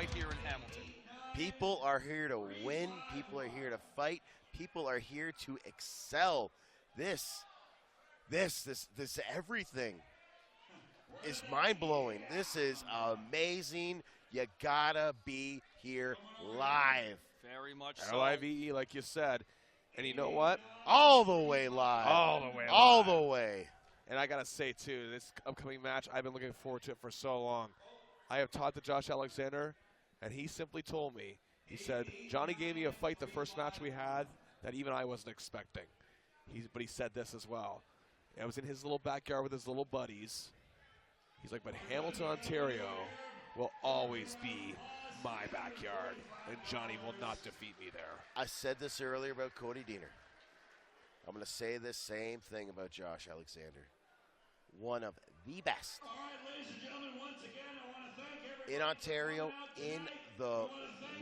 right here in Hamilton. People are here to win. People are here to fight. People are here to excel. This everything is mind-blowing. This is amazing. You gotta be here live. Very much so. LIVE, like you said. And you know what? All the way live. All the way live. All the way. And I got to say, too, this upcoming match, I've been looking forward to it for so long. I have talked to Josh Alexander, and he simply told me, he said, Johnny gave me a fight the first match we had that even I wasn't expecting. But he said this as well. I was in his little backyard with his little buddies. He's like, but Hamilton, Ontario will always be my backyard, and Johnny will not defeat me there. I said this earlier about Cody Deaner. I'm going to say the same thing about Josh Alexander. One of the best in Ontario, in the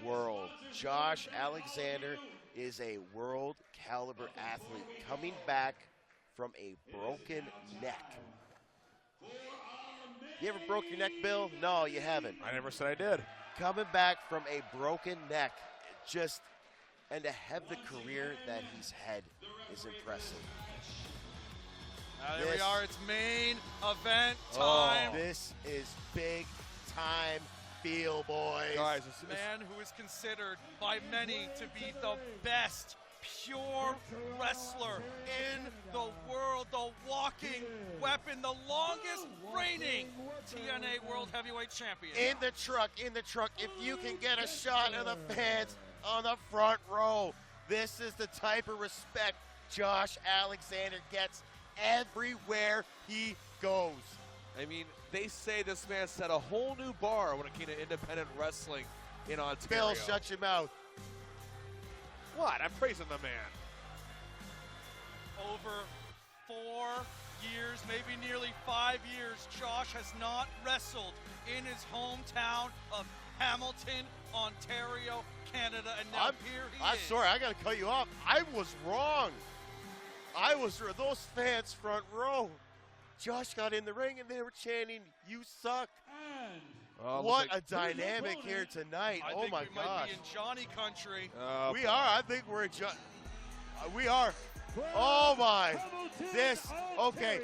world. Josh Alexander is a world caliber athlete coming back from a broken neck. You ever broke your neck, Bill? No, you haven't. I never said I did. Coming back from a broken neck, and to have the career that he's had is impressive. There we are. It's main event time. This is big time feel, boys. Guys, this man who is considered by many to be the best pure wrestler in the world, the walking weapon, the longest reigning TNA World Heavyweight Champion. In the truck, if you can get a shot of the fans on the front row, this is the type of respect Josh Alexander gets everywhere he goes. I mean, they say this man set a whole new bar when it came to independent wrestling in Ontario. Bill, shut your mouth. What? I'm praising the man. Over 4 years, maybe nearly 5 years, Josh has not wrestled in his hometown of Hamilton, Ontario, Canada, and now here he is. I'm sorry, I got to cut you off. I was wrong. Those fans front row. Josh got in the ring and they were chanting, "You suck." What a dynamic here tonight. Oh my gosh. I think we might be in Johnny country. We are. I think we're in we are. Oh my. Okay.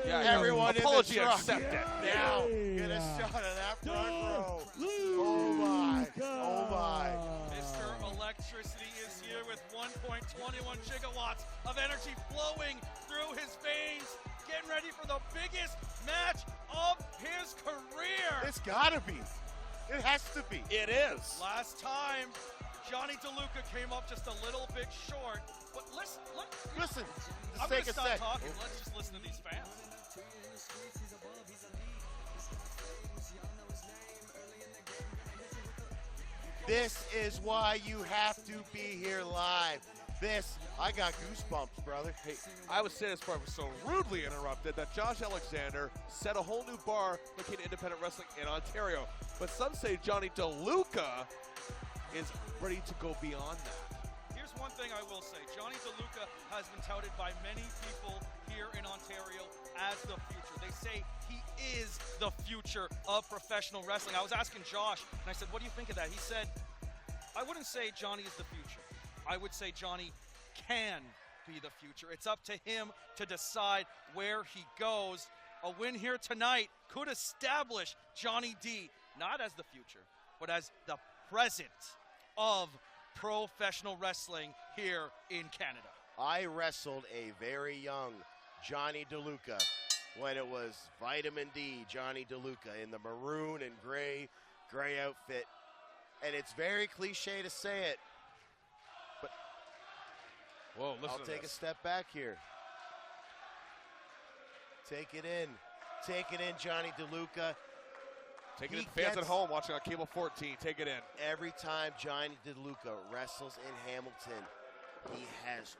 Everyone apology in the truck. accepted. Now, get a shot of that front row. Oh my. Oh my. Mr. Electricity is here with 1.21 gigawatts of energy flowing through his veins, getting ready for the biggest match of his career. It's gotta be. It has to be. It is. Last time, Jonny Deluca came up just a little bit short, but listen. I'm going to stop talking. Let's just listen to these fans. This is why you have to be here live. I got goosebumps, brother. Hey, I was saying this part was so rudely interrupted that Josh Alexander set a whole new bar looking at independent wrestling in Ontario. But some say Jonny Deluca is ready to go beyond that. Here's one thing I will say. Jonny Deluca has been touted by many people here in Ontario as the future. They say he is the future of professional wrestling. I was asking Josh, and I said, what do you think of that? He said, I wouldn't say Johnny is the future. I would say Johnny can be the future. It's up to him to decide where he goes. A win here tonight could establish Johnny D, not as the future, but as the present of professional wrestling here in Canada. I wrestled a very young Jonny Deluca when it was Vitamin D, Jonny Deluca, in the maroon and gray outfit. And it's very cliche to say it, but I'll take a step back here. Take it in, Jonny Deluca. Take it in, fans at home watching on Cable 14. Take it in. Every time Jonny Deluca wrestles in Hamilton, he has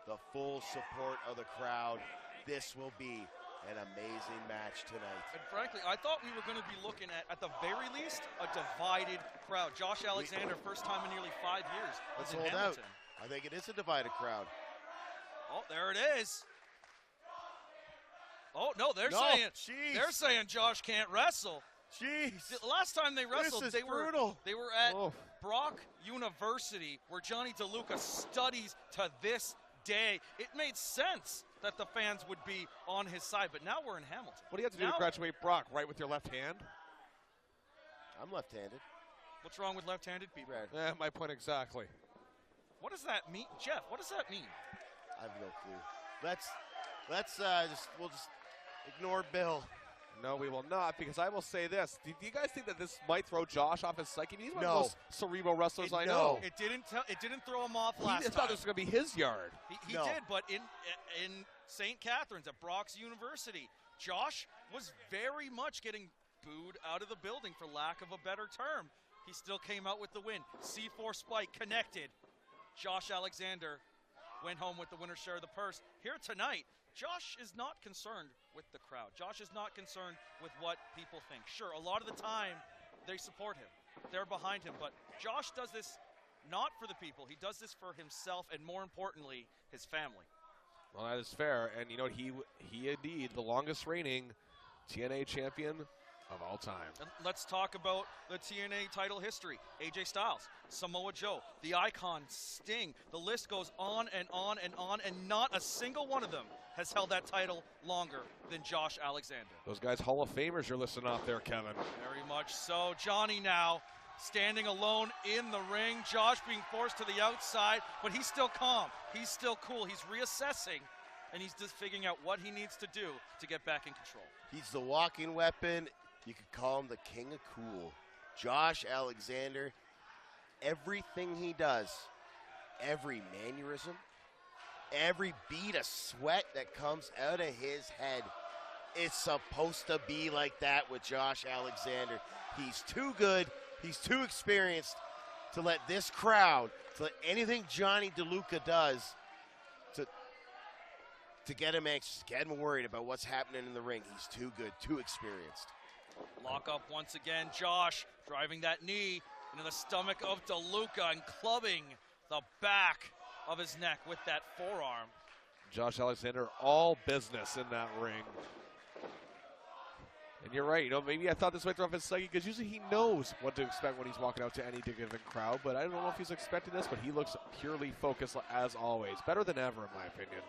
the full support of the crowd. This will be an amazing match tonight. And frankly, I thought we were going to be looking at the very least, a divided crowd. Josh Alexander, first time in nearly 5 years. Let's hold out. I think it is a divided crowd. Oh, there it is. Oh no, they're saying Josh can't wrestle. Jeez. The last time they wrestled, This is they brutal. were at Oh. Brock University, where Jonny Deluca studies to this day. It made sense that the fans would be on his side, but now we're in Hamilton. What do you have to do to graduate Brock? Right with your left hand? I'm left-handed. What's wrong with left-handed people? Brad. My point exactly. What does that mean? Jeff, what does that mean? I have no clue. We'll just ignore Bill. No, we will not, because I will say this. Do you guys think that this might throw Josh off his psyche? He's one of the most cerebral wrestlers I know. It didn't throw him off He last time. thought this was going to be his yard. He did, but in St. Catharines at Brock's University, Josh was very much getting booed out of the building, for lack of a better term. He still came out with the win. C4 Spike connected. Josh Alexander went home with the winner's share of the purse. Here tonight, Josh is not concerned with the crowd. Josh is not concerned with what people think. Sure, a lot of the time, they support him. They're behind him. But Josh does this not for the people. He does this for himself and, more importantly, his family. Well, that is fair. And, you know, he indeed the longest reigning TNA champion of all time. And let's talk about the TNA title history. AJ Styles, Samoa Joe, the Icon, Sting. The list goes on and on and on, and not a single one of them has held that title longer than Josh Alexander. Those guys Hall of Famers you're listing off there, Kevin. Very much so. Johnny now standing alone in the ring. Josh being forced to the outside, but he's still calm. He's still cool. He's reassessing, and he's just figuring out what he needs to do to get back in control. He's the walking weapon. You could call him the king of cool. Josh Alexander, everything he does, every mannerism, every bead of sweat that comes out of his head, it's supposed to be like that with Josh Alexander. He's too good, he's too experienced to let this crowd, to let anything Jonny Deluca does to get him anxious, get him worried about what's happening in the ring. He's too good, too experienced. Lock up once again. Josh driving that knee into the stomach of Deluca and clubbing the back of his neck with that forearm. Josh Alexander, all business in that ring. And you're right, you know, maybe I thought this might throw off his psyche, because usually he knows what to expect when he's walking out to any given crowd, but I don't know if he's expecting this, but he looks purely focused as always. Better than ever, in my opinion.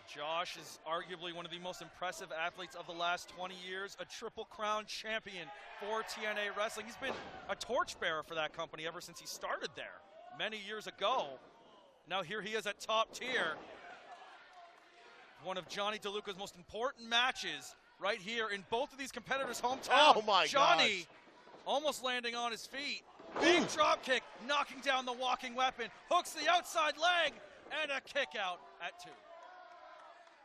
Josh is arguably one of the most impressive athletes of the last 20 years, a Triple Crown champion for TNA Wrestling. He's been a torchbearer for that company ever since he started there many years ago. Now here he is at Top Tier. One of Jonny Deluca's most important matches right here in both of these competitors' hometown. Oh my Johnny almost landing on his feet. Big drop kick, knocking down the walking weapon, hooks the outside leg, and a kick out at 2.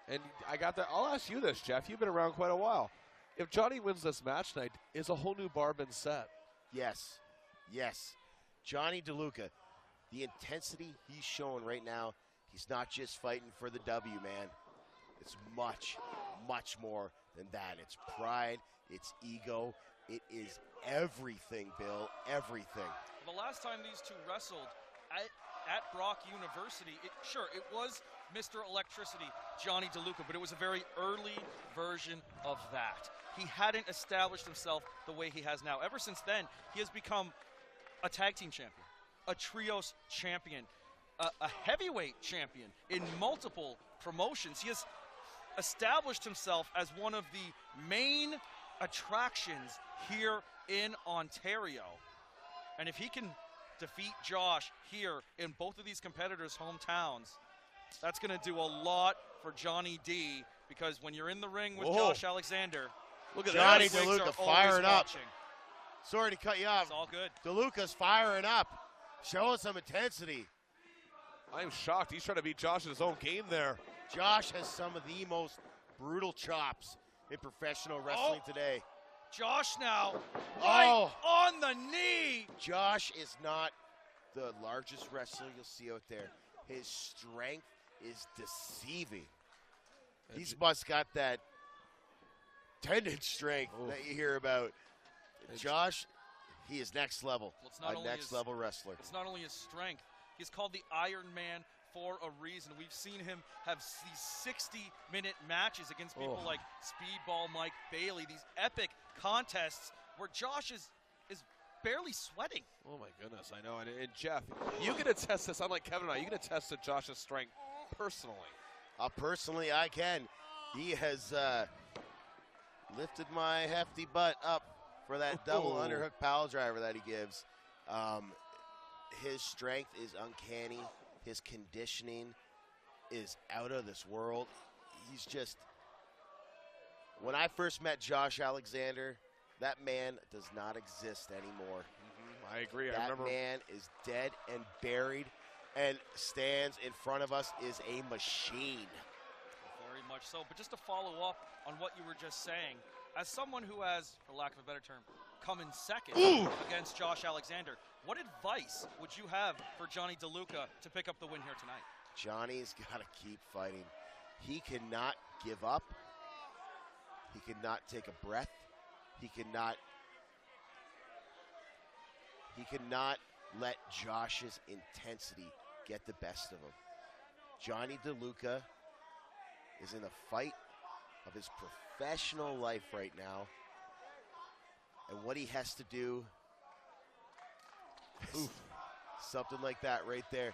And I got that. I'll ask you this, Jeff. You've been around quite a while. If Johnny wins this match tonight, is a whole new bar been set? Yes. Yes. Jonny Deluca, the intensity he's showing right now, he's not just fighting for the W, man. It's much, much more than that. It's pride. It's ego. It is everything, Bill. Everything. The last time these two wrestled at Brock University, it was Mr. Electricity, Jonny Deluca, but it was a very early version of that. He hadn't established himself the way he has now. Ever since then, he has become a tag team champion, a trios champion, a heavyweight champion in multiple promotions. He has established himself as one of the main attractions here in Ontario. And if he can defeat Josh here in both of these competitors' hometowns, that's going to do a lot for Johnny D, because when you're in the ring with Josh Alexander, look at Jonny Deluca firing up. Sorry to cut you off. It's all good. Deluca's firing up, showing some intensity. I'm shocked. He's trying to beat Josh in his own game there. Josh has some of the most brutal chops in professional wrestling today. Josh now right on the knee. Josh is not the largest wrestler you'll see out there. His strength is deceiving. He's must got that tendon strength that you hear about. Josh, he is next level. Well, a next level wrestler. It's not only his strength. He's called the Iron Man for a reason. We've seen him have these 60-minute matches against people like Speedball Mike Bailey, these epic contests where Josh is barely sweating. Oh my goodness, I know. And Jeff, you can attest this, unlike Kevin and I, you can attest to Josh's strength personally. Personally, I can. He has lifted my hefty butt up for that double underhook pile driver that he gives. His strength is uncanny. His conditioning is out of this world. He's just, when I first met Josh Alexander, that man does not exist anymore. I agree. That man is dead and buried, and stands in front of us is a machine. Very much so. But just to follow up on what you were just saying, as someone who has, for lack of a better term, come in second against Josh Alexander, what advice would you have for Jonny Deluca to pick up the win here tonight? Johnny's got to keep fighting. He cannot give up. He cannot take a breath. He cannot let Josh's intensity get the best of him. Jonny Deluca is in the fight of his professional life right now. And what he has to do, something like that right there.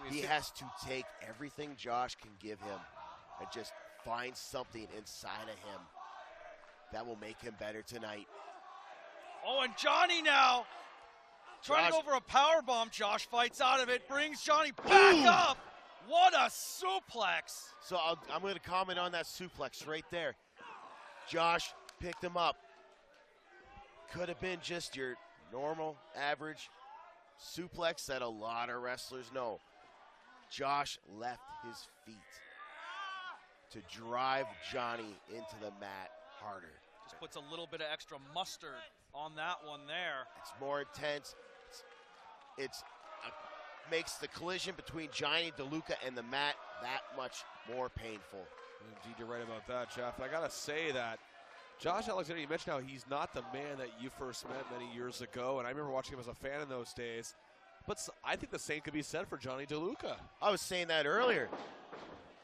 He has to take everything Josh can give him and just find something inside of him that will make him better tonight. Oh, and Johnny now trying over a power bomb. Josh fights out of it, brings Johnny back up. What a suplex. So I'm going to comment on that suplex right there. Josh picked him up. Could have been just your normal, average suplex that a lot of wrestlers know. Josh left his feet to drive Johnny into the mat harder. Just puts a little bit of extra mustard on that one there. It's more intense. It's makes the collision between Jonny Deluca and the mat that much more painful. Indeed, you're right about that, Jeff. I gotta say that Josh Alexander, you mentioned how he's not the man that you first met many years ago, and I remember watching him as a fan in those days. But I think the same could be said for Jonny Deluca. I was saying that earlier.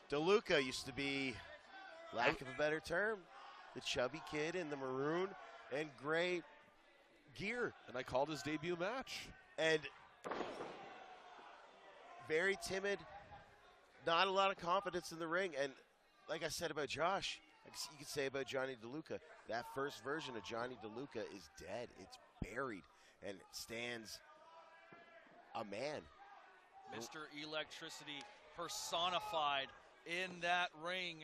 Deluca used to be, lack of a better term, the chubby kid in the maroon and gray gear. And I called his debut match. And very timid, not a lot of confidence in the ring. And like I said about Josh, you could say about Jonny Deluca, that first version of Jonny Deluca is dead. It's buried, and it stands a man. Mr. Electricity personified in that ring,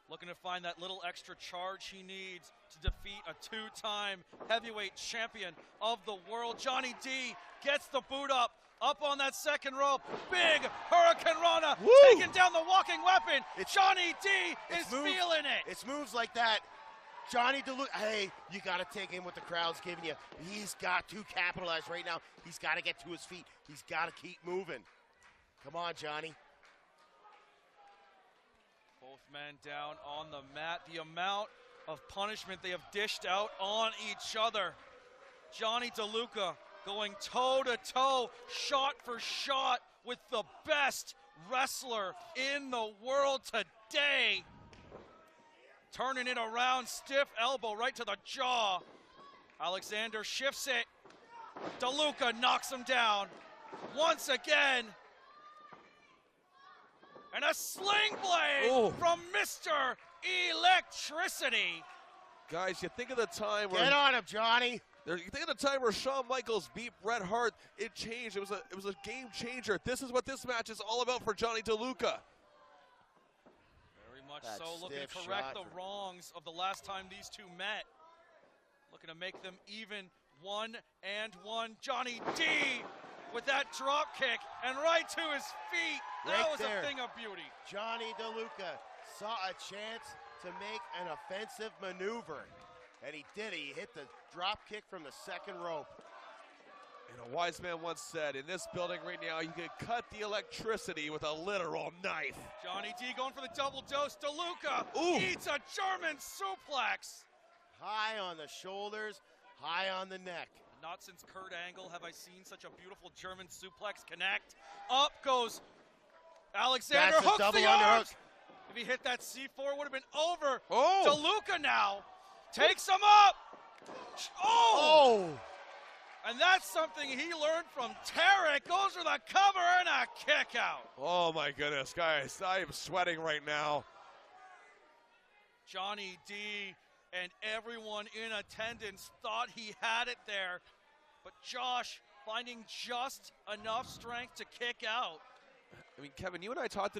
looking to find that little extra charge he needs to defeat a two-time heavyweight champion of the world. Johnny D gets the boot up on that second rope. Big Hurricane Rana taking down the walking weapon. Johnny D is feeling it. It's moves like that. Jonny Deluca, hey, you got to take in what the crowd's giving you. He's got to capitalize right now. He's got to get to his feet. He's got to keep moving. Come on, Johnny. Both men down on the mat. The amount of punishment they have dished out on each other. Jonny Deluca going toe-to-toe, shot for shot with the best wrestler in the world today. Turning it around, stiff elbow right to the jaw. Alexander shifts it. Deluca knocks him down once again. And a sling blade from Mr. Electricity. Guys, you think of the time where... Get on him, Johnny. You think of the time where Shawn Michaels beat Bret Hart. It changed. It was a game changer. This is what this match is all about for Jonny Deluca. Very much so. Looking to correct the wrongs of the last time these two met. Looking to make them even 1-1. Johnny D with that drop kick and right to his feet. That was a thing of beauty. Jonny Deluca saw a chance to make an offensive maneuver. And he did it. He hit the drop kick from the second rope. And a wise man once said, in this building right now, you can cut the electricity with a literal knife. Johnny D going for the double dose. Deluca eats a German suplex. High on the shoulders, high on the neck. Not since Kurt Angle have I seen such a beautiful German suplex connect. Up goes Alexander That's a hooks double the underhook. arms. If he hit that C4, it would have been over. Oh! Deluca now takes him up. Oh! And that's something he learned from Tarek. Goes for the cover and a kick out. Oh my goodness, guys, I am sweating right now. Jonny D and everyone in attendance thought he had it there, but Josh finding just enough strength to kick out. I mean, Kevin, you and I tried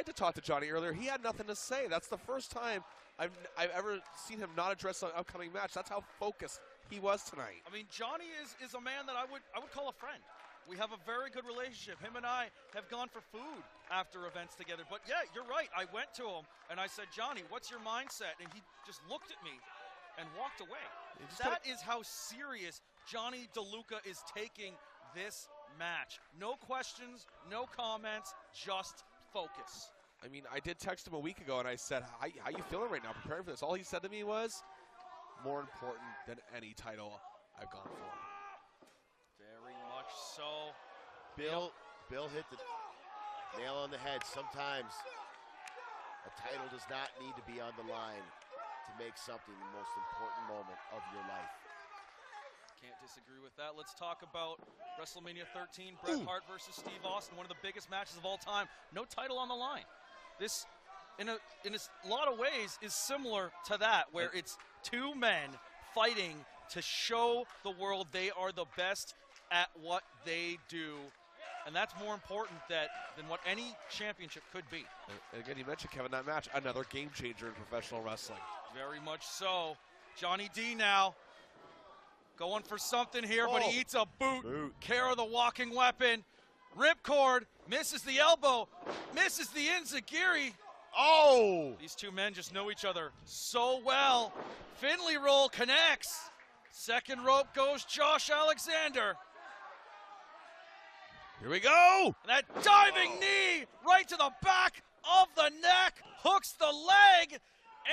to talk to Johnny earlier. He had nothing to say. That's the first time I've ever seen him not address an upcoming match. That's how focused he was tonight. I mean, Johnny is a man that I would call a friend. We have a very good relationship. Him and I have gone for food after events together. But yeah, you're right. I went to him and I said, Johnny, what's your mindset? And he just looked at me and walked away. That is how serious Jonny Deluca is taking this match. No questions, no comments, just focus. I mean, I did text him a week ago and I said, how you feeling right now preparing for this? All he said to me was, more important than any title I've gone for. Very much so. Bill hit the nail on the head. Sometimes a title does not need to be on the line to make something the most important moment of your life. Can't disagree with that. Let's talk about WrestleMania 13, Bret Hart versus Steve Austin, one of the biggest matches of all time. No title on the line. This, in a lot of ways, is similar to that, where it's two men fighting to show the world they are the best at what they do. And that's more important than what any championship could be. And again, you mentioned, Kevin, that match, another game changer in professional wrestling. Very much so. Jonny D now going for something here, but he eats a boot. Care of the walking weapon. Ripcord misses the elbow, misses the enziguri. Oh! These two men just know each other so well. Finley roll connects. Second rope goes Josh Alexander. Here we go! And that diving knee right to the back of the neck, hooks the leg,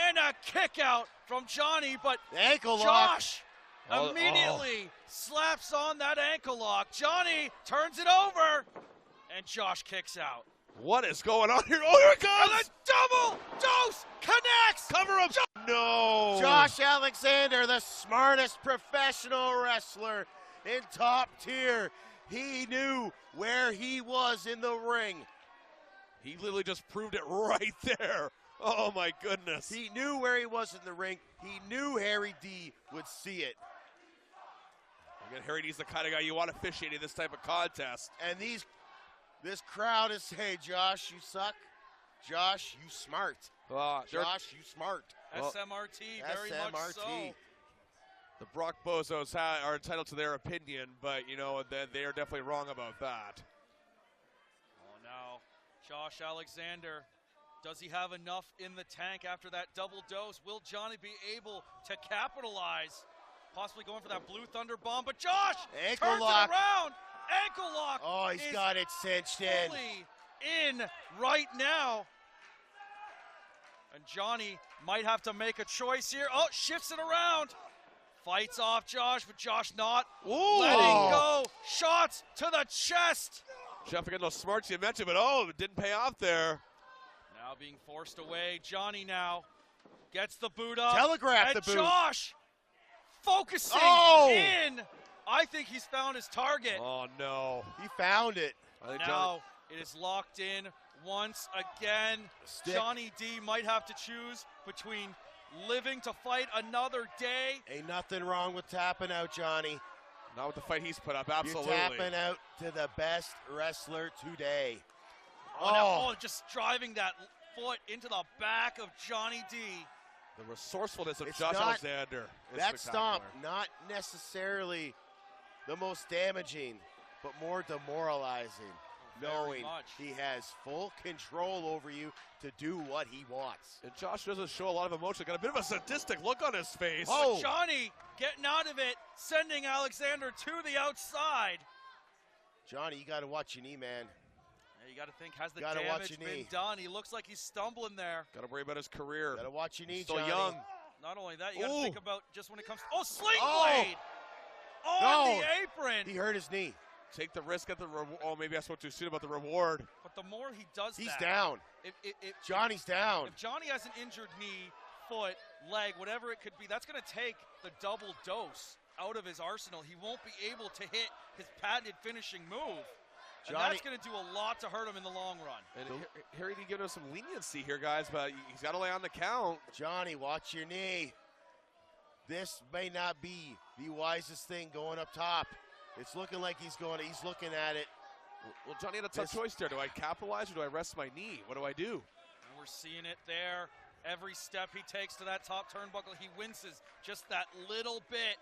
and a kick out from Johnny, but the ankle lock. Josh immediately slaps on that ankle lock. Johnny turns it over, and Josh kicks out. What is going on here? Oh, here it And comes! the double dose connects! Cover him! No! Josh Alexander, the smartest professional wrestler in top tier. He knew where he was in the ring. He literally just proved it right there. Oh, my goodness. He knew where he was in the ring. He knew Harry D would see it. Again, Harry D's the kind of guy you want officiating this type of contest. And this crowd is saying, Josh, you suck. Josh, you smart. Josh, you smart. SMRT, very much so. The Brock Bozos are entitled to their opinion, but, you know, they are definitely wrong about that. Oh, now, Josh Alexander, does he have enough in the tank after that double dose? Will Johnny be able to capitalize? Possibly going for that Blue Thunder bomb, but Josh ankle turns lock. It around. Ankle lock. Oh, he's got it cinched in. Fully in right now. And Johnny might have to make a choice here. Oh, shifts it around. Fights off Josh, but Josh not letting go. Shots to the chest. Jeff, again, those smarts you mentioned, but it didn't pay off there. Now being forced away. Johnny now gets the boot up. Telegraph the boot. Josh focusing in. I think he's found his target. Oh, no. He found it. Now it is locked in once again. Jonny D might have to choose between living to fight another day. Ain't nothing wrong with tapping out, Johnny. Not with the fight he's put up, absolutely. You're tapping out to the best wrestler today. Just driving that foot into the back of Jonny D. The resourcefulness of Josh Alexander is that spectacular. stomp, not necessarily the most damaging, but more demoralizing. Knowing he has full control over you to do what he wants. And Josh doesn't show a lot of emotion. Got a bit of a sadistic look on his face. But Johnny getting out of it, sending Alexander to the outside. Johnny, you got to watch your knee, man. Yeah, you got to think, has the damage been done? He looks like he's stumbling there. Got to worry about his career. Got to watch your knee, still Johnny. young. Not only that, you got to think about just when it comes. Sling blade! On the apron. He hurt his knee. Take the risk at the reward. Oh, maybe I spoke too soon about the reward. But the more he does He's that, down. If Johnny's down. If Johnny has an injured knee, foot, leg, whatever it could be, that's going to take the double dose out of his arsenal. He won't be able to hit his patented finishing move. And that's going to do a lot to hurt him in the long run. And here he give him some leniency here, guys, but he's got to lay on the count. Johnny, watch your knee. This may not be the wisest thing going up top. It's looking like he's looking at it. Well, Johnny had a tough choice there. Do I capitalize or do I rest my knee? What do I do? And we're seeing it there. Every step he takes to that top turnbuckle, he winces just that little bit.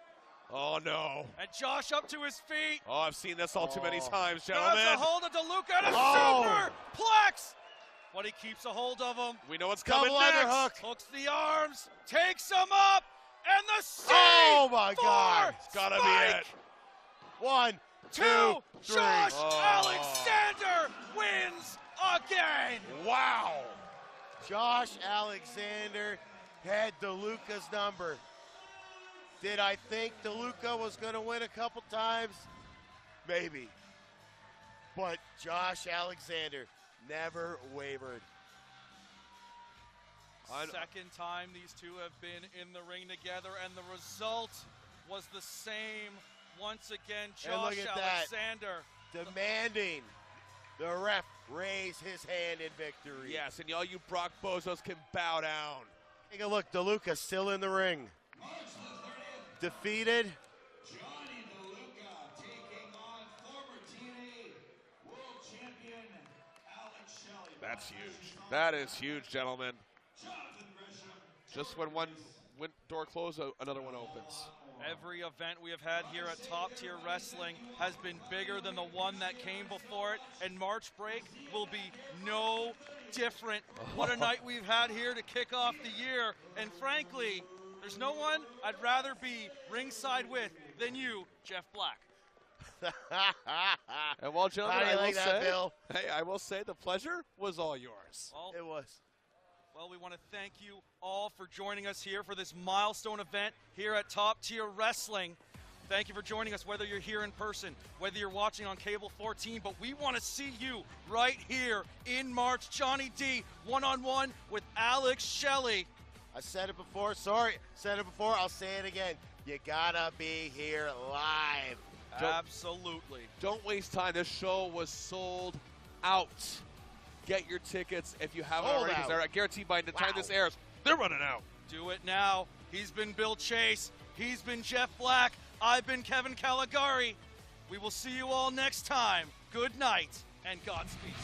Oh, no. And Josh up to his feet. Oh, I've seen this all too many times, gentlemen. Grabs a hold of Deluca and a superplex. But he keeps a hold of him. We know what's coming Double next. underhook. Hooks the arms, takes him up, and the C. Oh, my God. It's got to be it. 1, 2, 3. Josh Alexander wins again. Wow. Josh Alexander had DeLuca's number. Did I think DeLuca was going to win a couple times? Maybe. But Josh Alexander never wavered. Second time these two have been in the ring together, and the result was the same. Once again, Josh Alexander demanding the ref raise his hand in victory. Yes, and all you Brock Bozos can bow down. Take a look, DeLuca still in the ring. Defeated. Jonny Deluca taking on former TNA World Champion Alex Shelley. That's huge. That is huge, gentlemen. Just when one door closes, another one opens. Every event we have had here at Top Tier Wrestling has been bigger than the one that came before it, and March break will be no different. What a night we've had here to kick off the year, and frankly, there's no one I'd rather be ringside with than you, Jeff Black. And while gentlemen, How do you like that, Bill? Hey, I will say the pleasure was all yours. Well, It was. Well, we want to thank you all for joining us here for this milestone event here at Top Tier Wrestling. Thank you for joining us, whether you're here in person, whether you're watching on Cable 14, but we want to see you right here in March. Johnny D, one-on-one with Alex Shelley. I said it before, I'll say it again. You gotta be here live. Absolutely. Don't waste time. This show was sold out. Get your tickets if you haven't Sold already, because out. I guarantee by the time this airs, they're running out. Do it now. He's been Bill Chase. He's been Jeff Black. I've been Kevin Caligari. We will see you all next time. Good night and Godspeed.